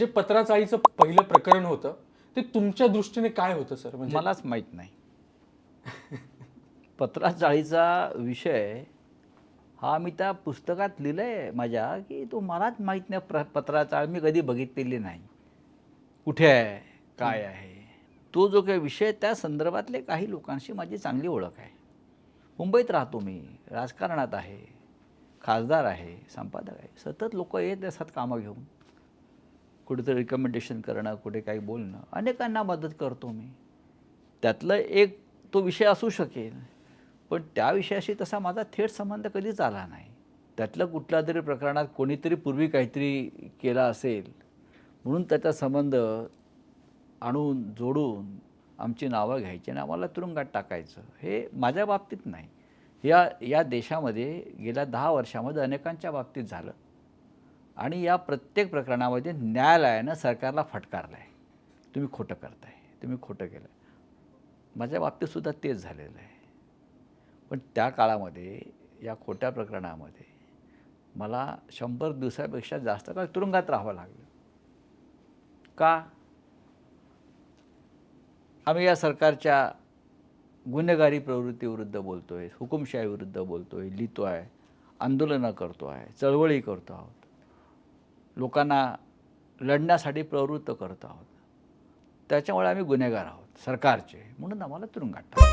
जे पत्राचाळीचं पहिलं प्रकरण होतं ते तुमच्या दृष्टीने काय होतं सर? म्हणजे मलाच माहीत नाही. पत्राचाळीचा विषय हा मी त्या पुस्तकात लिहिलं आहे माझ्या, की तो मलाच माहीत नाही. पत्राचाळ मी कधी बघितलेली नाही. कुठे आहे? काय आहे? तो जो काही विषय त्या संदर्भातले काही लोकांशी माझी चांगली ओळख आहे. मुंबईत राहतो मी, राजकारणात आहे, खासदार आहे, संपादक आहे. सतत लोक येत असतात कामं घेऊन. कुठेतरी रिकमेंडेशन करणं, कुठे काही बोलणं, अनेकांना मदत करतो मी. त्यातलं एक तो विषय असू शकेल, पण त्या विषयाशी तसा माझा थेट संबंध कधीच आला नाही. त्यातलं कुठल्या तरी प्रकरणात कोणीतरी पूर्वी काहीतरी केला असेल, म्हणून त्याचा संबंध आणून जोडून आमची नावं घ्यायची आणि आम्हाला तुरुंगात टाकायचं, हे माझ्या बाबतीत नाही. या देशामध्ये गेल्या 10 वर्षामध्ये अनेकांच्या बाबतीत झालं आणि या प्रत्येक प्रकरणामध्ये न्यायालयानं सरकारला फटकारलं आहे. तुम्ही खोटं करताय, तुम्ही खोटं केलं. माझ्या बाबतीतसुद्धा तेच झालेलं आहे. पण त्या काळामध्ये या खोट्या प्रकरणामध्ये मला 100 दिवसापेक्षा जास्त काळ तुरुंगात राहावं लागलं. का? आम्ही या सरकारच्या गुन्हेगारी प्रवृत्तीविरुद्ध बोलतो आहे, हुकुमशाहीविरुद्ध बोलतो आहे, लिहितो आहे, आंदोलनं करतो आहे, चळवळी करतो आहोत, लोकांना लढण्यासाठी प्रवृत्त करतो आहोत. त्याच्यामुळे आम्ही गुन्हेगार आहोत सरकारचे, म्हणून आम्हाला तुरुंगात टाकलं.